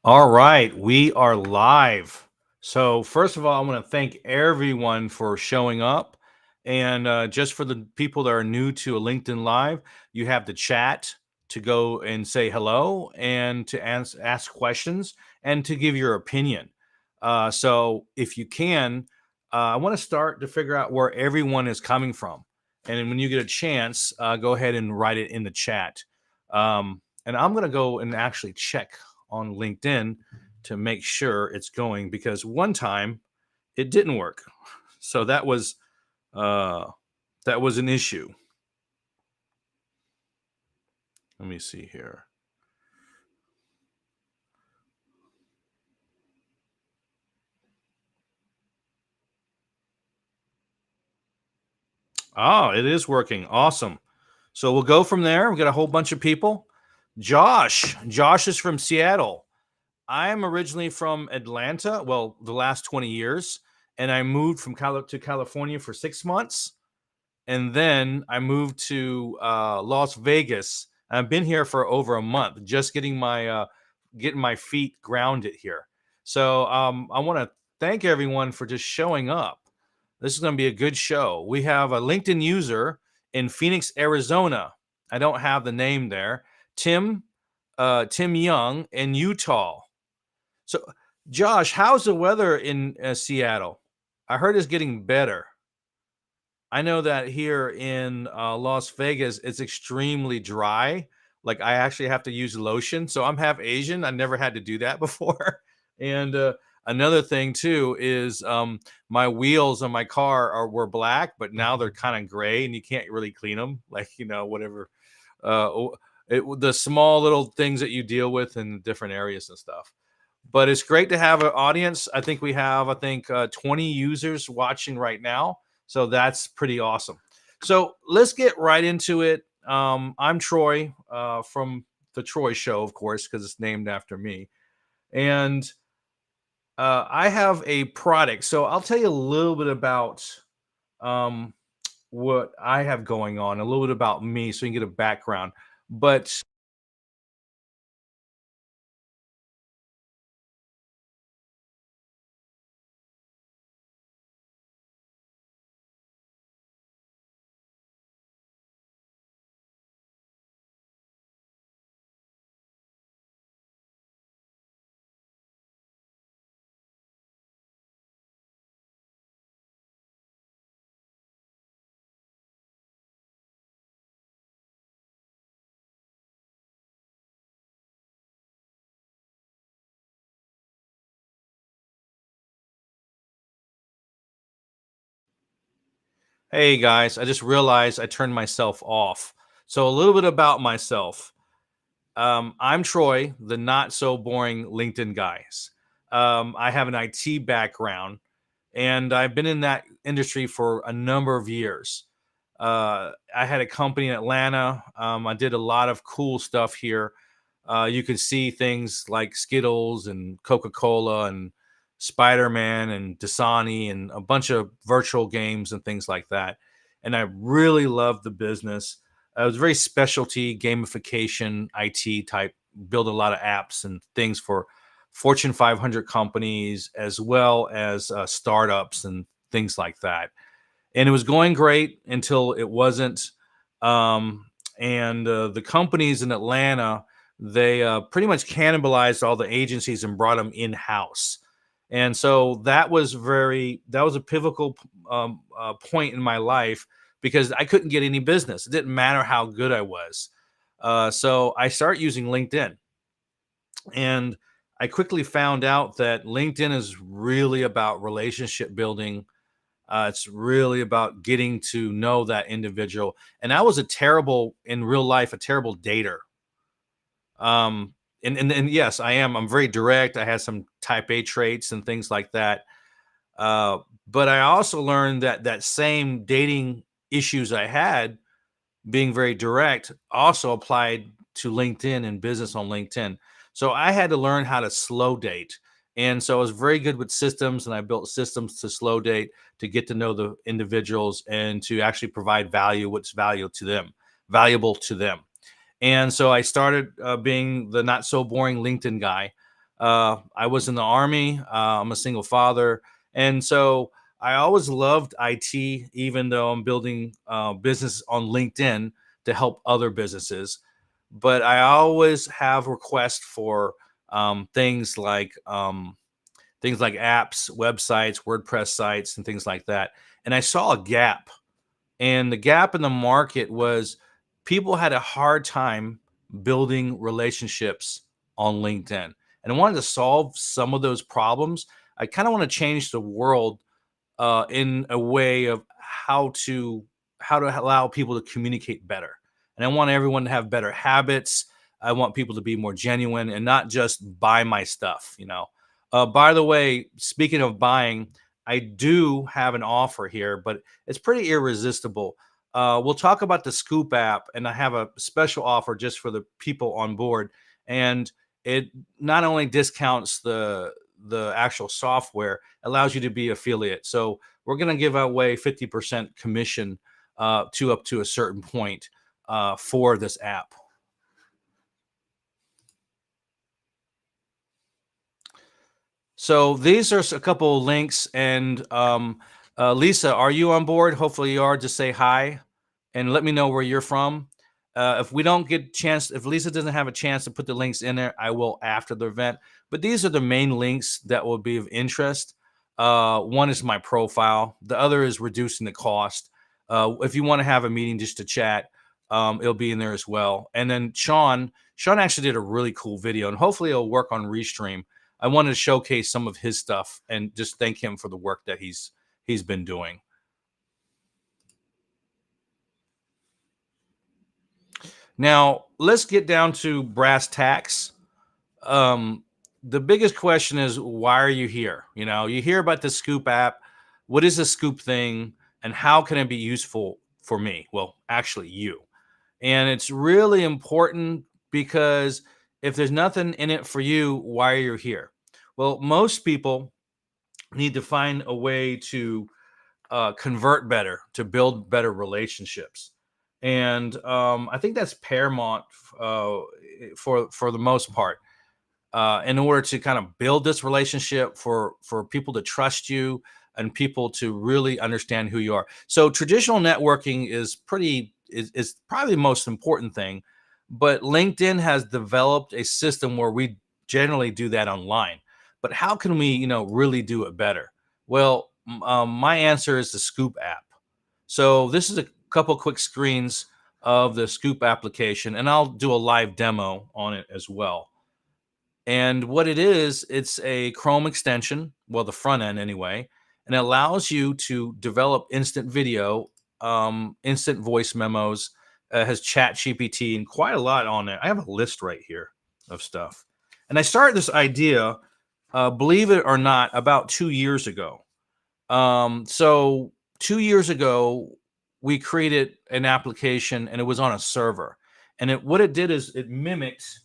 All right, we are live. So, first of all, I want to thank everyone for showing up. And just for the people that are new to a LinkedIn Live, you have the chat to go and say hello and to ask questions and to give your opinion. So, if you can, I want to start to figure out where everyone is coming from. And then when you get a chance, go ahead and write it in the chat. And I'm going to go and actually check on LinkedIn to make sure it's going because one time it didn't work. So uh that was an issue. Let me see here. Oh, it is working. Awesome. So we'll go from there. We got a whole bunch of people. Josh is from Seattle. I'm originally from Atlanta, well, the last 20 years, and I moved from to California for 6 months. And then I moved to Las Vegas. I've been here for over a month, just getting my feet grounded here. So I want to thank everyone for just showing up. This is going to be a good show. We have a LinkedIn user in Phoenix, Arizona. I don't have the name there. Tim, Tim Young in Utah. So, Josh, how's the weather in Seattle? I heard it's getting better. I know that here in Las Vegas, it's extremely dry. Like I actually have to use lotion. So I'm half Asian. I never had to do that before. And another thing too is my wheels on my car were black, but now they're kind of gray, and you can't really clean them. Like whatever the small little things that you deal with in different areas and stuff. But it's great to have an audience. I think we have, 20 users watching right now. So that's pretty awesome. So let's get right into it. I'm Troy from the Troy Show, of course, because it's named after me. And I have a product. So I'll tell you a little bit about um, what I have going on, a little bit about me so you can get a background. But hey guys, I just realized I turned myself off. So a little bit about myself. I'm Troy, the not so boring LinkedIn guys. I have an IT background, and I've been in that industry for a number of years. I had a company in Atlanta. I did a lot of cool stuff here. You could see things like Skittles and Coca Cola and Spider Man and Dasani and a bunch of virtual games and things like that. And I really loved the business. It was very specialty gamification, IT type, build a lot of apps and things for Fortune 500 companies as well as startups and things like that. And it was going great until it wasn't. Um, and the companies in Atlanta, they pretty much cannibalized all the agencies and brought them in house. And so that was a pivotal point in my life because I couldn't get any business. It didn't matter how good I was. So I started using LinkedIn, and I quickly found out that LinkedIn is really about relationship building. It's really about getting to know that individual. And I was in real life, a terrible dater. Um, and yes, I am. I'm very direct. I had some type A traits and things like that. Uh, but I also learned that that same dating issues I had being very direct also applied to LinkedIn and business on LinkedIn. So I had to learn how to slow date. And so I was very good with systems, and I built systems to slow date to get to know the individuals and to actually provide value, what's valuable to them. And so I started being the not so boring LinkedIn guy. I was in the army. I'm a single father, and so I always loved IT, even though I'm building business on LinkedIn to help other businesses. But I always have requests for things like apps, websites, WordPress sites, and things like that. And I saw a gap, and the gap in the market was people had a hard time building relationships on LinkedIn. And I wanted to solve some of those problems. I kind of want to change the world in a way of how to allow people to communicate better. And I want everyone to have better habits. I want people to be more genuine and not just buy my stuff. By the way, speaking of buying, I do have an offer here, but it's pretty irresistible. We'll talk about the Scoop app, and I have a special offer just for the people on board. And it not only discounts the actual software, allows you to be affiliate. So we're going to give away 50% commission to up to a certain point for this app. So these are a couple of links. And Lisa, are you on board? Hopefully you are. Just say hi and let me know where you're from. If we don't get a chance, if Lisa doesn't have a chance to put the links in there, I will after the event. But these are the main links that will be of interest. One is my profile. The other is reducing the cost. If you want to have a meeting just to chat, it'll be in there as well. And then Sean actually did a really cool video, and hopefully it'll work on Restream. I wanted to showcase some of his stuff and just thank him for the work that he's been doing. Now, let's get down to brass tacks. Um, the biggest question is, why are you here? You hear about the Scoop app. What is the Scoop thing, and how can it be useful for me? Well, actually, you. And it's really important because if there's nothing in it for you, why are you here? Well, most people need to find a way to convert better, to build better relationships. And I think that's paramount for the most part. In order to kind of build this relationship, for people to trust you and people to really understand who you are. So traditional networking is probably the most important thing, but LinkedIn has developed a system where we generally do that online. But how can we, really do it better? Well, my answer is the Scoop app. So this is a couple quick screens of the Scoop application, and I'll do a live demo on it as well. And what it is, it's a Chrome extension, well, the front end anyway, and it allows you to develop instant video, instant voice memos. Has Chat GPT and quite a lot on it. I have a list right here of stuff. And I started this idea, believe it or not, about 2 years ago. So 2 years ago, we created an application, and it was on a server. And what it did is it mimicked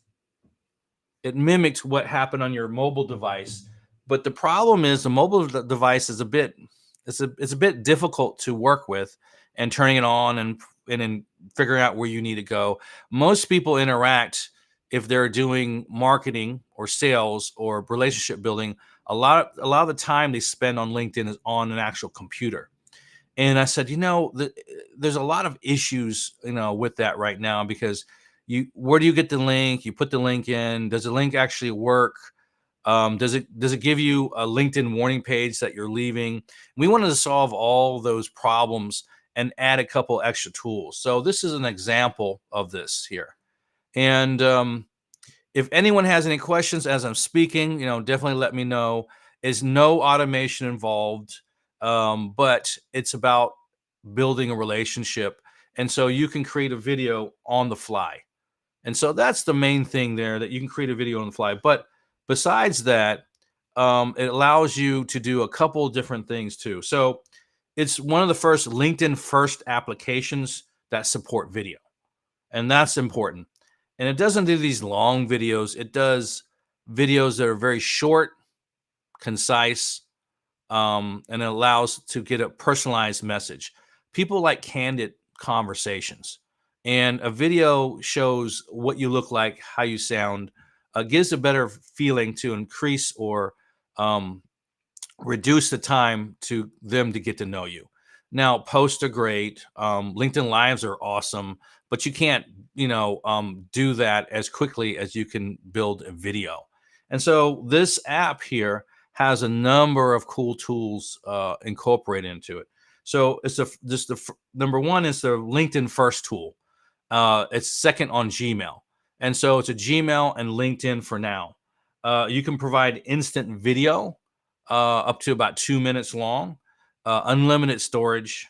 what happened on your mobile device. But the problem is the mobile device is a bit difficult to work with, and turning it on and then figuring out where you need to go. Most people interact, if they're doing marketing or sales or relationship building, a lot of the time they spend on LinkedIn is on an actual computer. And I said, there's a lot of issues, with that right now, because where do you get the link? You put the link in. Does the link actually work? Does it give you a LinkedIn warning page that you're leaving? We wanted to solve all those problems and add a couple extra tools. So this is an example of this here. And if anyone has any questions as I'm speaking, definitely let me know. There's no automation involved, but it's about building a relationship. And so you can create a video on the fly. And so that's the main thing there, that you can create a video on the fly. But besides that, it allows you to do a couple different things too. So it's one of the first LinkedIn first applications that support video. And that's important. And it doesn't do these long videos. It does videos that are very short, concise, and it allows to get a personalized message. People like candid conversations, and a video shows what you look like, how you sound, gives a better feeling to increase or um, reduce the time to them to get to know you. Now, posts are great. LinkedIn Lives are awesome, but you can't, do that as quickly as you can build a video. And so this app here has a number of cool tools incorporated into it. So it's number one is the LinkedIn First tool. It's second on Gmail, and so it's a Gmail and LinkedIn for now. You can provide instant video up to about 2 minutes long, unlimited storage.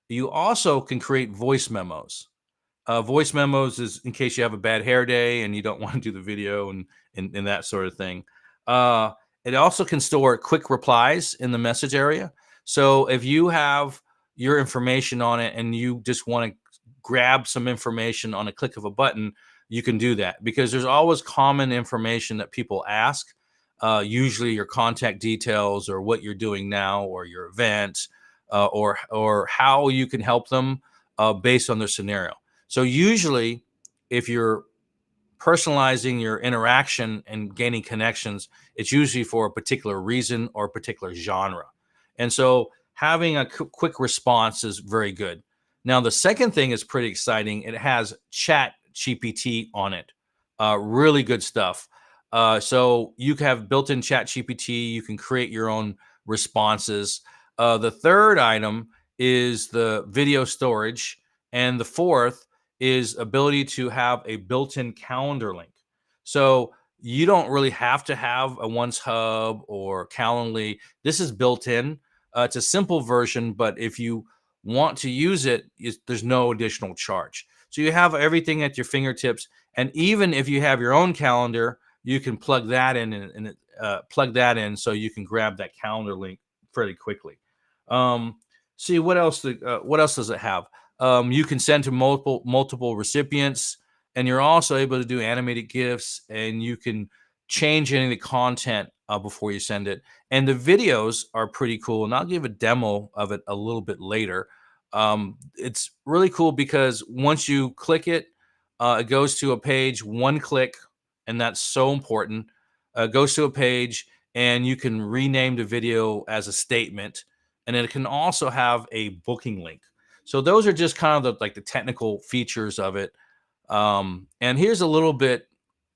You also can create voice memos. Voice memos is in case you have a bad hair day and you don't want to do the video and that sort of thing. Uh, it also can store quick replies in the message area. So if you have your information on it and you just want to grab some information on a click of a button, you can do that because there's always common information that people ask. Usually your contact details or what you're doing now or your event or how you can help them based on their scenario. So usually, if you're personalizing your interaction and gaining connections, it's usually for a particular reason or a particular genre. And so having a quick response is very good. Now, the second thing is pretty exciting. It has Chat GPT on it. Really good stuff. So you have built-in Chat GPT. You can create your own responses. The third item is the video storage, and the fourth is ability to have a built-in calendar link. So you don't really have to have a Once Hub or Calendly. This is built in. It's a simple version, but if you want to use it, there's no additional charge. So you have everything at your fingertips. And even if you have your own calendar, you can plug that in and plug that in so you can grab that calendar link fairly quickly. Um, see what else? What else does it have? You can send to multiple recipients, and you're also able to do animated GIFs, and you can change any of the content before you send it. And the videos are pretty cool, and I'll give a demo of it a little bit later. It's really cool because once you click it, it goes to a page, one click, and that's so important. It goes to a page, and you can rename the video as a statement, and then it can also have a booking link. So those are just kind of the technical features of it. And here's a little bit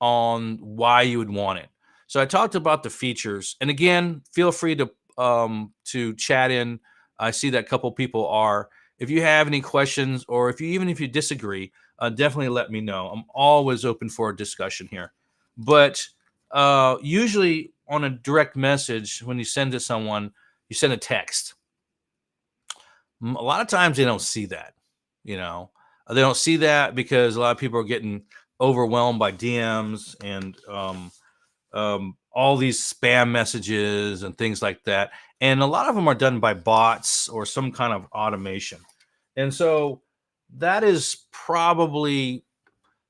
on why you would want it. So I talked about the features, and again, feel free to chat in. I see that a couple people are. If you have any questions, or if you disagree, definitely let me know. I'm always open for a discussion here. But usually on a direct message, when you send to someone, you send a text. A lot of times they don't see that, you know. They don't see that because a lot of people are getting overwhelmed by DMs and all these spam messages and things like that. And a lot of them are done by bots or some kind of automation. And so that is probably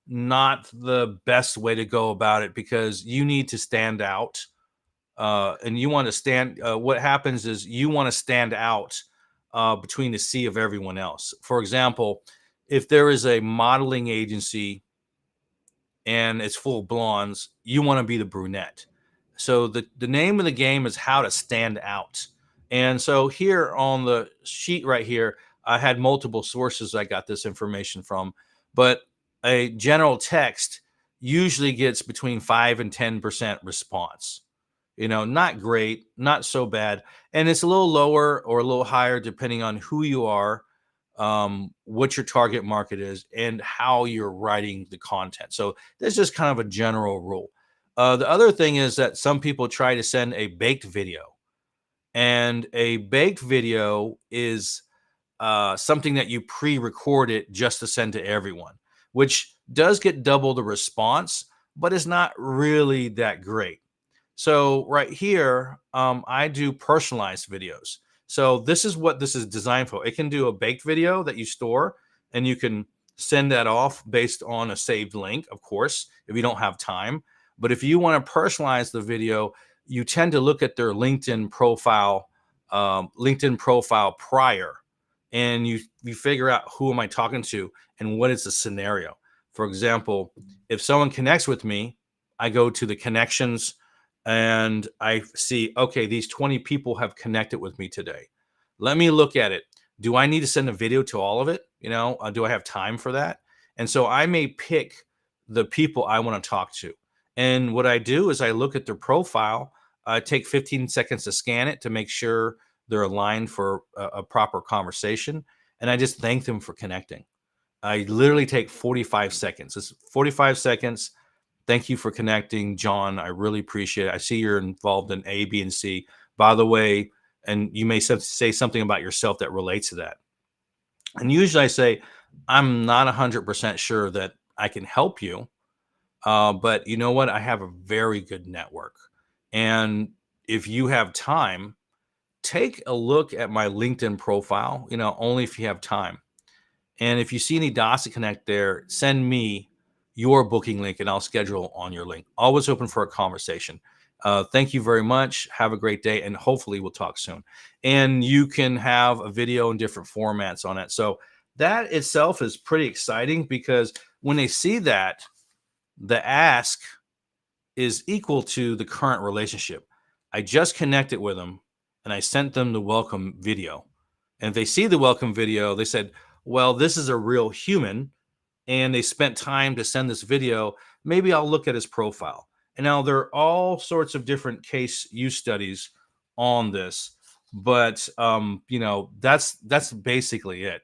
not the best way to go about it because you need to stand out. And you want to stand, what happens is you want to stand out between the sea of everyone else. For example, if there is a modeling agency and it's full of blondes, you want to be the brunette. So the name of the game is how to stand out. And so here on the sheet right here, I had multiple sources I got this information from, but a general text usually gets between 5 and 10% response. Not great, not so bad. And it's a little lower or a little higher depending on who you are, what your target market is, and how you're writing the content. So that's just kind of a general rule. The other thing is that some people try to send a baked video, and a baked video is something that you pre-recorded just to send to everyone, which does get double the response, but it's not really that great. So right here, I do personalized videos. So this is what this is designed for. It can do a baked video that you store, and you can send that off based on a saved link, of course, if you don't have time. But if you want to personalize the video, you tend to look at their LinkedIn profile prior, and you figure out who am I talking to and what is the scenario. For example, if someone connects with me I go to the connections and I see, okay, these 20 people have connected with me today. Let me look at it. Do I need to send a video to all of it? Do I have time for that? And so I may pick the people I want to talk to. And what I do is I look at their profile, take 15 seconds to scan it to make sure they're aligned for a proper conversation. And I just thank them for connecting. I literally take 45 seconds. It's 45 seconds. Thank you for connecting, John. I really appreciate it. I see you're involved in A, B, and C. By the way, and you may say something about yourself that relates to that. And usually I say, I'm not 100% sure that I can help you, but you know what? I have a very good network. And if you have time, take a look at my LinkedIn profile, only if you have time. And if you see any dots to connect there, send me your booking link and I'll schedule on your link. Always open for a conversation. Thank you very much. Have a great day. And hopefully we'll talk soon. And you can have a video in different formats on it. So that itself is pretty exciting because when they see that, the ask is equal to the current relationship. I just connected with them and I sent them the welcome video. And if they see the welcome video, they said, well, this is a real human and they spent time to send this video. Maybe I'll look at his profile. And now there are all sorts of different case use studies on this, but that's basically it.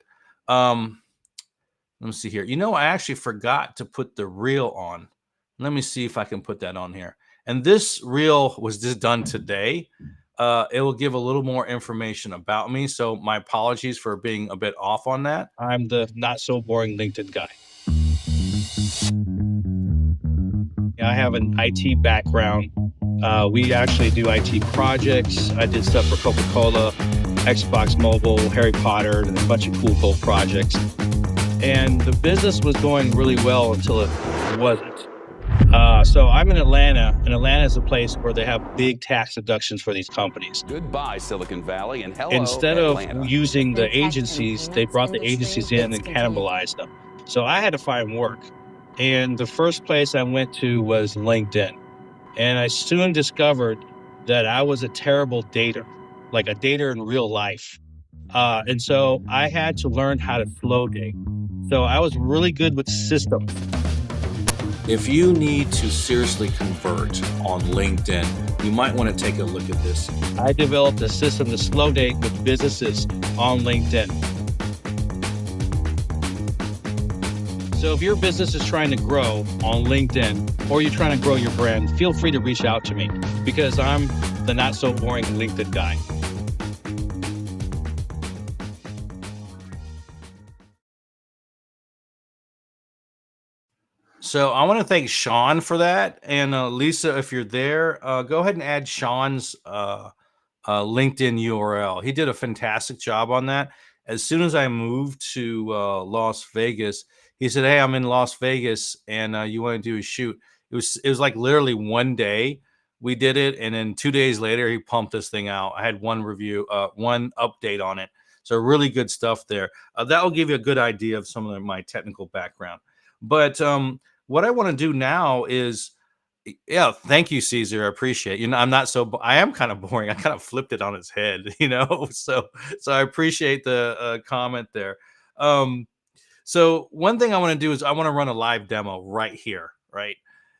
Let me see here. I actually forgot to put the reel on. Let me see if I can put that on here. And this reel was just done today. It will give a little more information about me. So my apologies for being a bit off on that. I'm the not so boring LinkedIn guy. I have an IT background. We actually do IT projects. I did stuff for Coca-Cola, Xbox Mobile, Harry Potter, and a bunch of cool projects. And the business was going really well until it wasn't. So I'm in Atlanta, and Atlanta is a place where they have big tax deductions for these companies. Goodbye, Silicon Valley, and hello, Instead Atlanta. of using the agencies, they brought the agencies in and cannibalized them. So I had to find work. And the first place I went to was LinkedIn. And I soon discovered that I was a terrible dater, like a dater in real life. And so I had to learn how to slow date. So I was really good with systems. If you need to seriously convert on LinkedIn, you might want to take a look at this. I developed a system to slow date with businesses on LinkedIn. So if your business is trying to grow on LinkedIn or you're trying to grow your brand, feel free to reach out to me because I'm the not so boring LinkedIn guy. So I want to thank Sean for that. And Lisa, if you're there, go ahead and add Sean's LinkedIn URL. He did a fantastic job on that. As soon as I moved to Las Vegas, he said, "Hey, I'm in Las Vegas, and you want to do a shoot?" It was like literally one day we did it, and then 2 days later he pumped this thing out. I had one review, one update on it, so really good stuff there. That will give you a good idea of some of my technical background. But what I want to do now is, yeah, thank you, Caesar. I appreciate it. I'm not so. I am kind of boring. I kind of flipped it on its head, So I appreciate the comment there. So one thing I want to do is I want to run a live demo right here, right?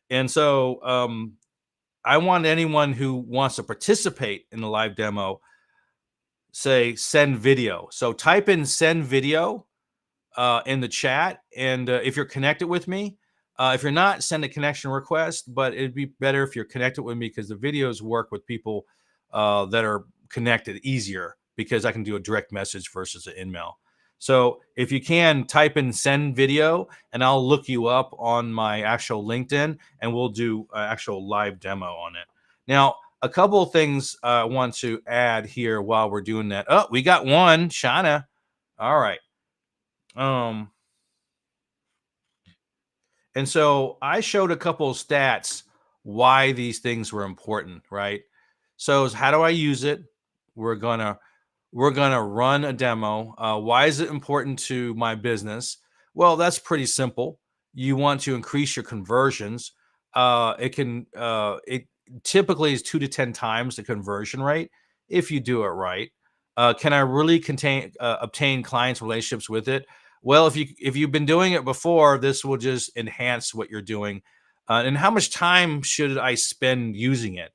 And so I want anyone who wants to participate in the live demo, say send video. So type in send video in the chat. And if you're connected with me, if you're not, send a connection request. But it'd be better if you're connected with me because the videos work with people that are connected easier because I can do a direct message versus an email. So if you can, type in send video and I'll look you up on my actual LinkedIn and we'll do an actual live demo on it. Now, a couple of things I want to add here while we're doing that. Oh, we got one, Shauna. All right. And so I showed a couple of stats why these things were important, right? So how do I use it? We're gonna run a demo. Why is it important to my business? Well, that's pretty simple. You want to increase your conversions. it typically is 2 to 10 times the conversion rate if you do it right. Can I really obtain clients relationships with it? Well, if you've been doing it before, this will just enhance what you're doing. And how much time should I spend using it?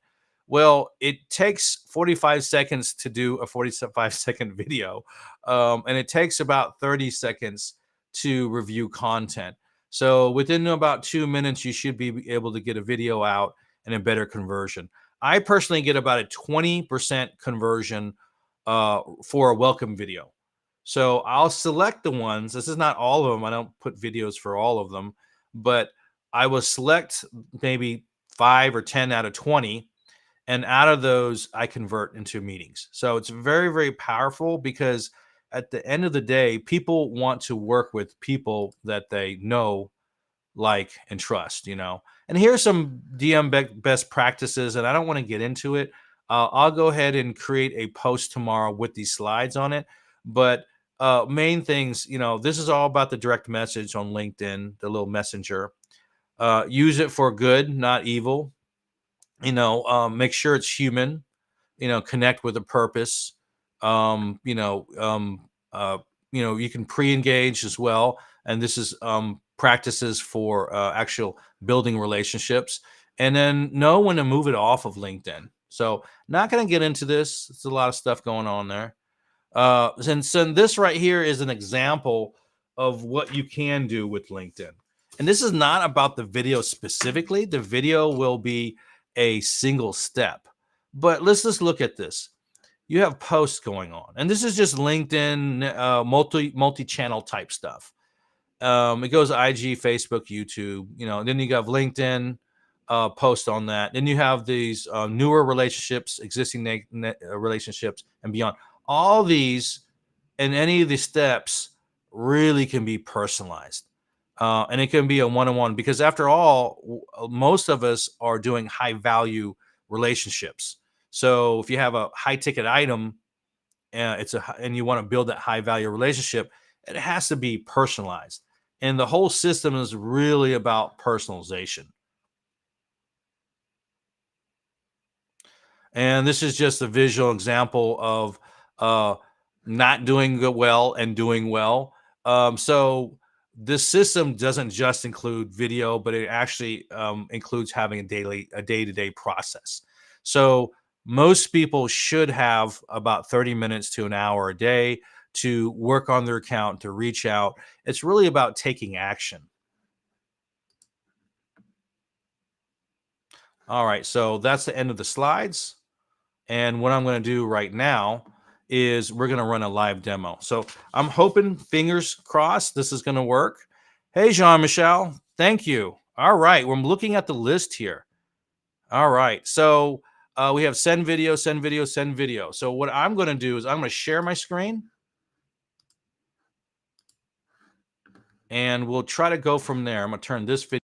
Well, it takes 45 seconds to do a 45-second video, and it takes about 30 seconds to review content. So within about 2 minutes, you should be able to get a video out and a better conversion. I personally get about a 20% conversion for a welcome video. So I'll select the ones. This is not all of them. I don't put videos for all of them, but I will select maybe 5 or 10 out of 20. And out of those, I convert into meetings. So it's very, very powerful because at the end of the day, people want to work with people that they know, like, and trust, And here's some DM best practices, and I don't want to get into it. I'll go ahead and create a post tomorrow with these slides on it. But main things, this is all about the direct message on LinkedIn, the little messenger. Use it for good, not evil. Make sure it's human. Connect with a purpose. um you know um uh you can pre-engage as well, and this is practices for actual building relationships, and then know when to move it off of LinkedIn. So not going to get into this. It's a lot of stuff going on there. And so this right here is an example of what you can do with LinkedIn. And this is not about the video specifically. The video will be a single step. But let's just look at this. You have posts going on, and this is just LinkedIn, multi-channel type stuff. It goes IG, Facebook, YouTube, then you have LinkedIn, post on that. Then you have these newer relationships, existing relationships, and beyond. All these and any of these steps really can be personalized. And it can be a one-on-one, because after all, most of us are doing high value relationships. So if you have a high ticket item, and you want to build that high value relationship, it has to be personalized. And the whole system is really about personalization. And this is just a visual example of uh, not doing well and doing well. So this system doesn't just include video, but it actually includes having a day-to-day process. So most people should have about 30 minutes to an hour a day to work on their account, to reach out. It's really about taking action. All right, so that's the end of the slides. And what I'm going to do right now is we're going to run a live demo. So I'm hoping, fingers crossed, this is going to work. Hey, Jean-Michel, thank you. All right, we're looking at the list here. All right, so we have send video, send video, send video. So what I'm going to do is I'm going to share my screen, and we'll try to go from there. I'm going to turn this video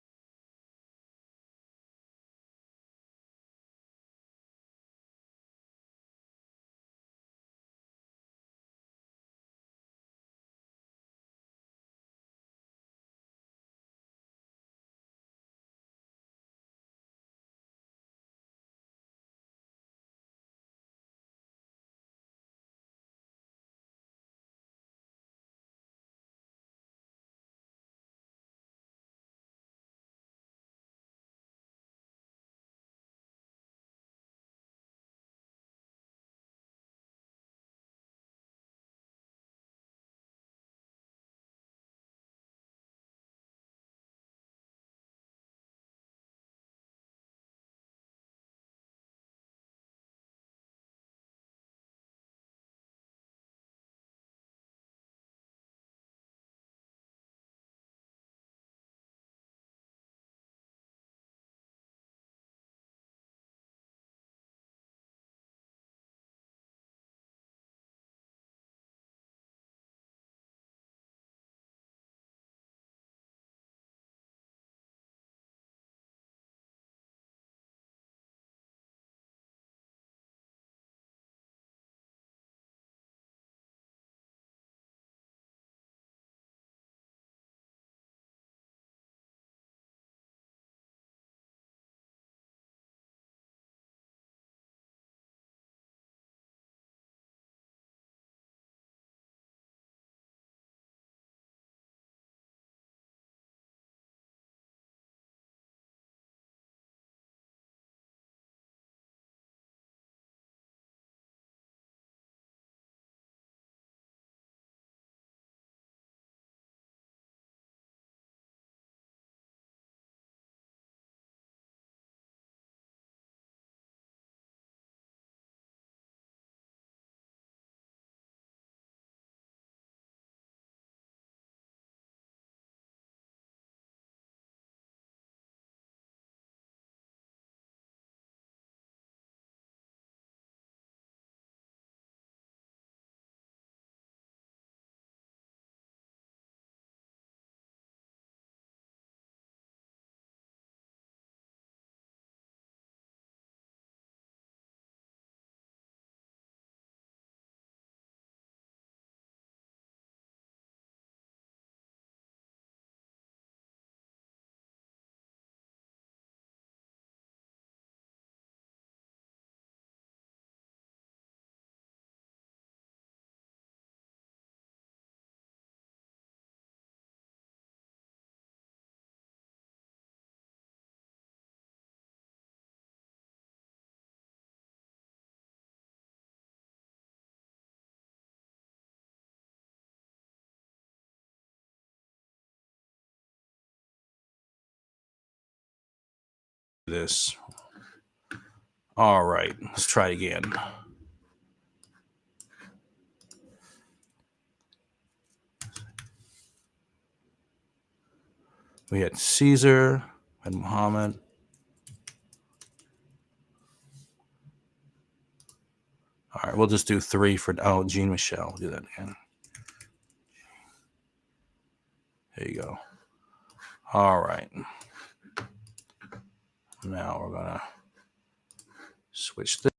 this. All right, let's try it again. We had Caesar and Muhammad. All right, we'll just do 3 for Jean Michelle. We'll do that again. There you go. All right. Now we're gonna switch this.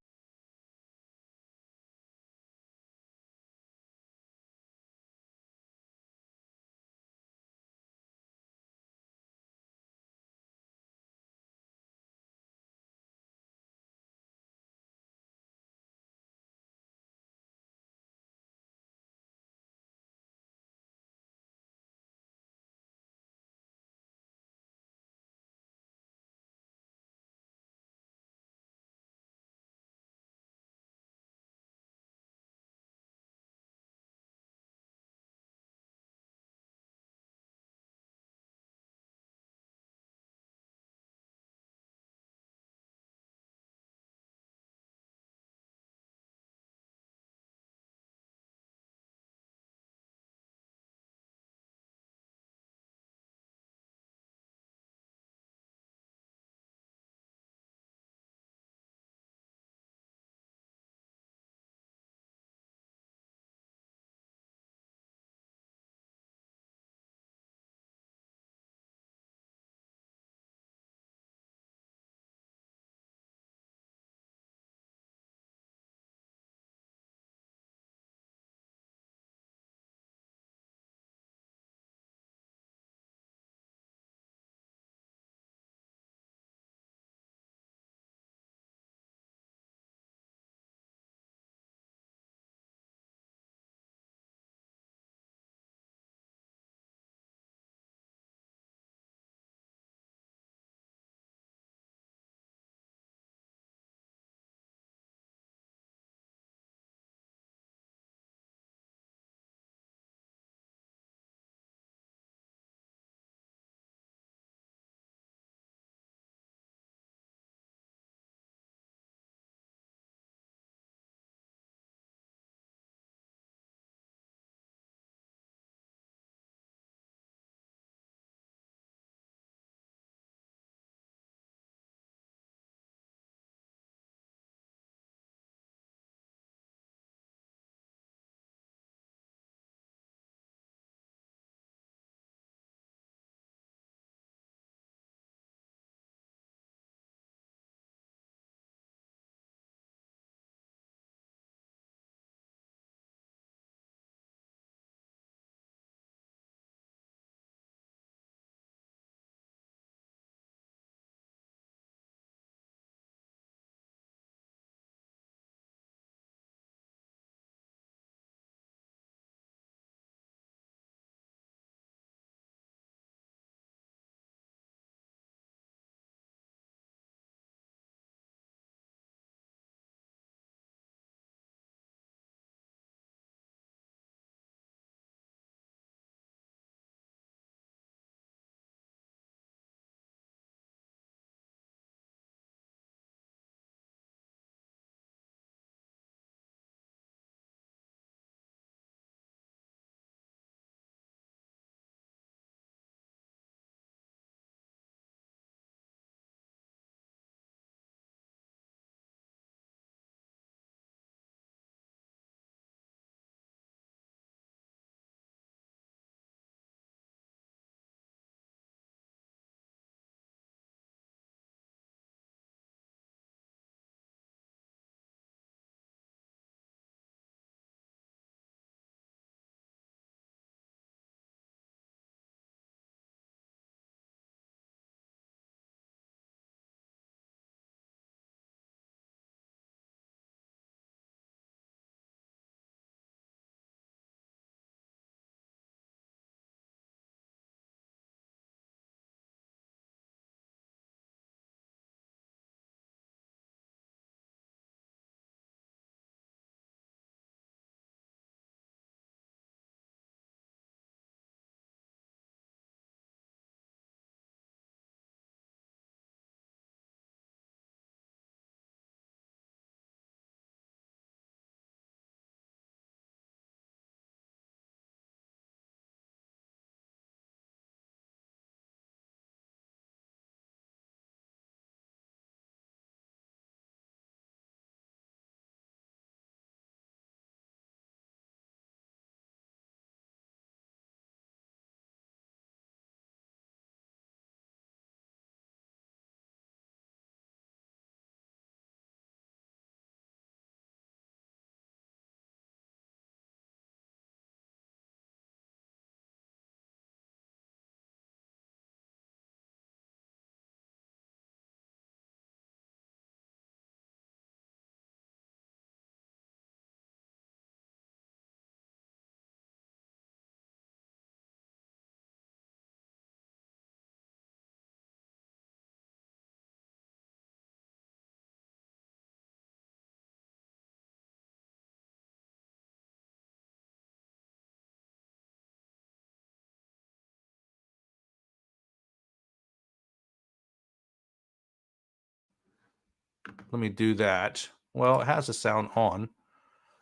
Let me do that. Well, it has the sound on.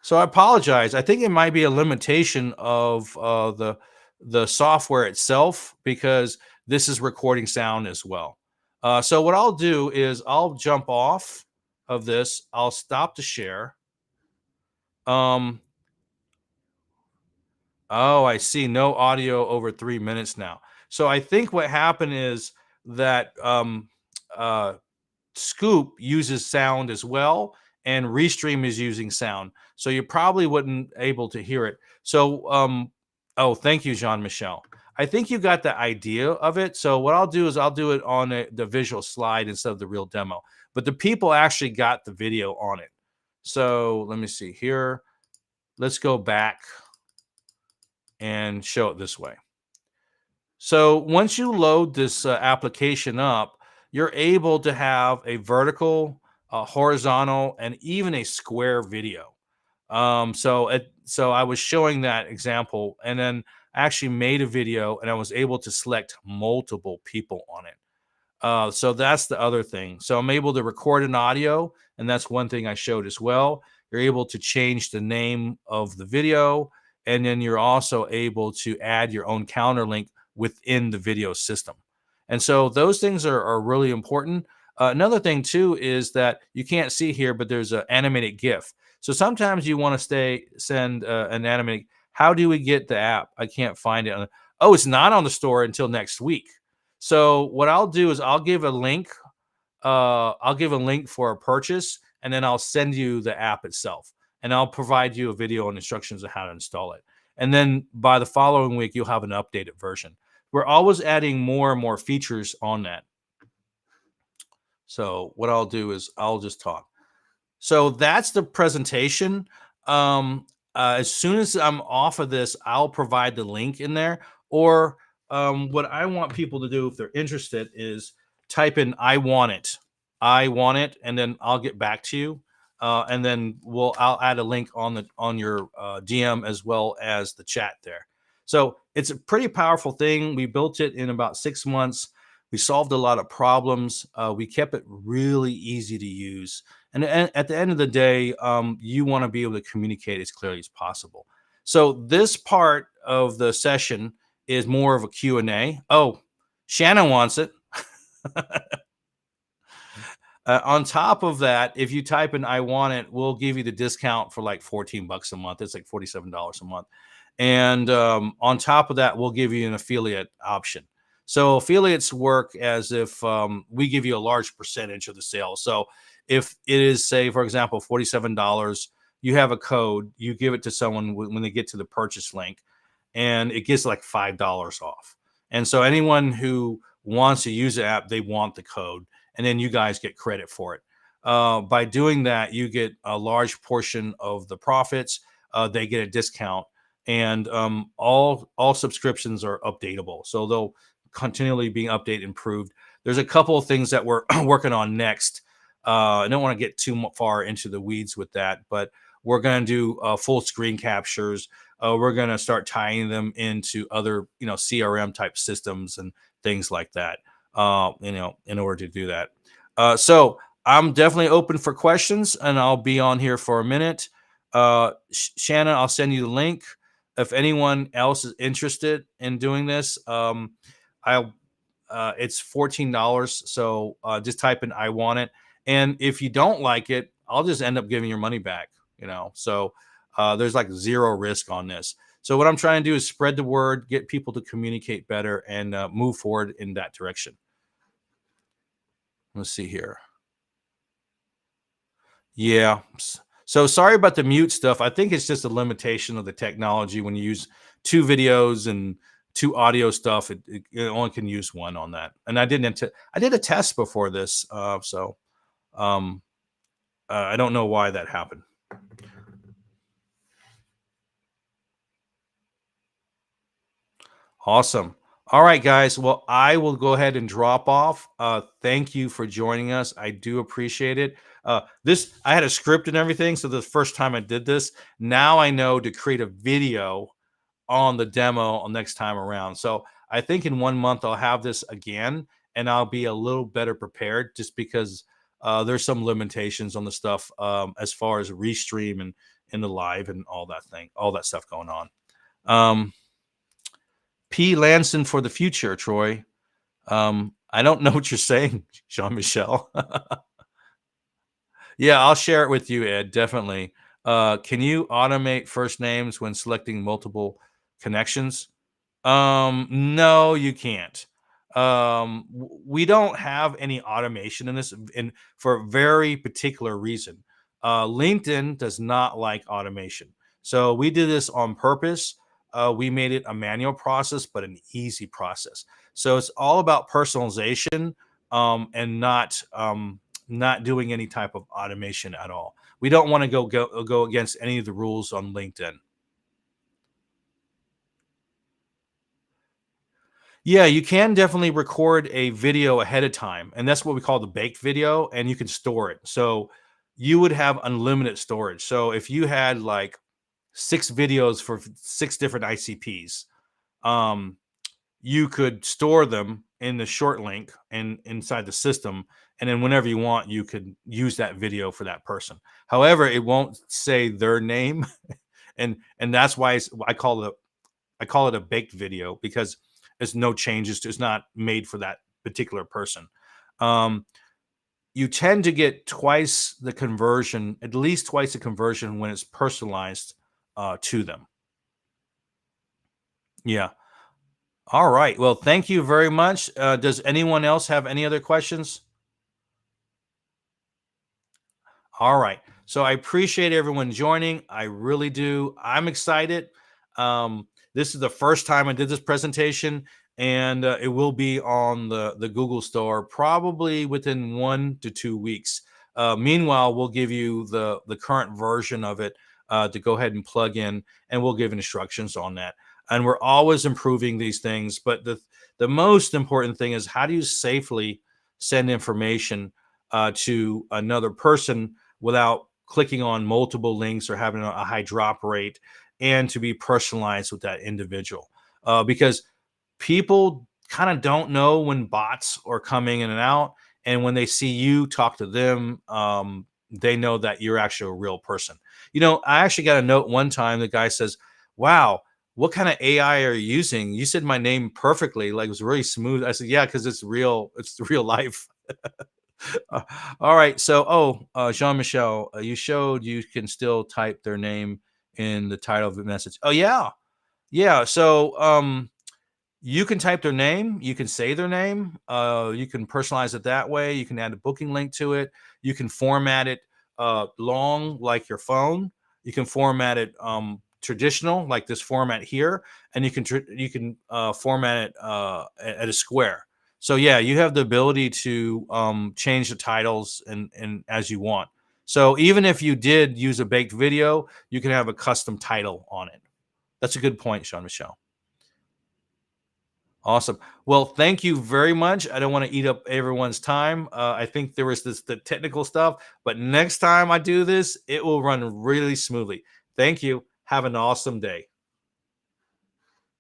So I apologize. I think it might be a limitation of the software itself because this is recording sound as well. So what I'll do is I'll jump off of this. I'll stop the share. Um, oh, I see. No audio over 3 minutes now. So I think what happened is that uh, Scoop uses sound as well, and Restream is using sound. So you probably wouldn't able to hear it. So, oh, thank you, Jean Michel. I think you got the idea of it. So what I'll do is I'll do it on the visual slide instead of the real demo. But the people actually got the video on it. So let me see here. Let's go back and show it this way. So once you load this application up, you're able to have a vertical, horizontal, and even a square video. So I was showing that example, and then I actually made a video, and I was able to select multiple people on it. So that's the other thing. So I'm able to record an audio, and that's one thing I showed as well. You're able to change the name of the video, and then you're also able to add your own counter link within the video system. And so those things are really important. Another thing too is that you can't see here, but there's an animated GIF. So sometimes you want to send an animated. How do we get the app? I can't find it. Oh, it's not on the store until next week. So what I'll do is I'll give a link. I'll give a link for a purchase, and then I'll send you the app itself, and I'll provide you a video and instructions on how to install it. And then by the following week, you'll have an updated version. We're always adding more and more features on that. So what I'll do is I'll just talk. So that's the presentation. As soon as I'm off of this, I'll provide the link in there. Or what I want people to do if they're interested is type in I want it," and then I'll get back to you. And then I'll add a link on your DM as well as the chat there. So it's a pretty powerful thing. We built it in about 6 months. We solved a lot of problems. We kept it really easy to use. And at the end of the day, you want to be able to communicate as clearly as possible. So this part of the session is more of a Q&A. Oh, Shannon wants it. On top of that, if you type in "I want it," we'll give you the discount for like $14 a month. It's like $47 a month. And on top of that, we'll give you an affiliate option. So affiliates work as if we give you a large percentage of the sale. So if it is, say, for example, $47, you have a code, you give it to someone when they get to the purchase link, and it gets like $5 off. And so anyone who wants to use the app, they want the code, and then you guys get credit for it. By doing that, you get a large portion of the profits. They get a discount, and all subscriptions are updatable, so they'll continually be updated, improved. There's a couple of things that we're working on next. I don't want to get too far into the weeds with that, but we're going to do full screen captures. We're going to start tying them into other, CRM type systems and things like that. In order to do that. So I'm definitely open for questions, and I'll be on here for a minute. Shannon, I'll send you the link. If anyone else is interested in doing this, it's $14. So just type in "I want it," and if you don't like it, I'll just end up giving your money back. So there's like zero risk on this. So what I'm trying to do is spread the word, get people to communicate better, and move forward in that direction. Let's see here. Yeah. So sorry about the mute stuff. I think it's just a limitation of the technology. When you use two videos and two audio stuff, it only can use one on that. And I did a test before this, so I don't know why that happened. Awesome. All right, guys. Well, I will go ahead and drop off. Thank you for joining us. I do appreciate it. I had a script and everything, so the first time I did this, now I know to create a video on the demo next time around. So I think in 1 month I'll have this again, and I'll be a little better prepared just because there's some limitations on the stuff as far as restream and in the live and all that stuff going on. Um, P. Lanson for the future, Troy. I don't know what you're saying, Jean Michel. Yeah, I'll share it with you, Ed. Definitely. Can you automate first names when selecting multiple connections? No, you can't. We don't have any automation in this, and for a very particular reason. LinkedIn does not like automation, so we did this on purpose. We made it a manual process, but an easy process. So it's all about personalization, and not doing any type of automation at all. We don't want to go against any of the rules on LinkedIn. Yeah, you can definitely record a video ahead of time, and that's what we call the baked video, and you can store it. So you would have unlimited storage. So if you had like 6 videos for 6 different ICPs, um, you could store them in the short link and inside the system, and then whenever you want, you could use that video for that person. However, it won't say their name, and that's why I call it a baked video because there's no changes. It's not made for that particular person. Um, you tend to get twice the conversion, at least twice the conversion when it's personalized to them. Yeah. All right. Well, thank you very much. Does anyone else have any other questions? All right. So I appreciate everyone joining. I really do. I'm excited. This is the first time I did this presentation, and it will be on the Google Store probably within 1 to 2 weeks. Meanwhile, we'll give you the current version of it to go ahead and plug in, and we'll give instructions on that. And we're always improving these things. But the most important thing is, how do you safely send information to another person without clicking on multiple links or having a high drop rate, and to be personalized with that individual? Because people kind of don't know when bots are coming in and out. And when they see you talk to them, they know that you're actually a real person. I actually got a note one time. The guy says, "Wow, what kind of AI are you using? You said my name perfectly. Like, it was really smooth." I said, "Yeah, because it's real. It's real life." Uh, all right. So, Jean Michel, you showed you can still type their name in the title of the message. Oh, yeah. Yeah. So, you can type their name, you can say their name, you can personalize it that way. You can add a booking link to it. You can format it long, like your phone. You can format it traditional, like this format here, and you can format it at a square. So yeah, you have the ability to change the titles and as you want. So even if you did use a baked video, you can have a custom title on it. That's a good point, Sean Michelle. Awesome. Well, thank you very much. I don't want to eat up everyone's time. I think there was the technical stuff, but next time I do this, it will run really smoothly. Thank you. Have an awesome day.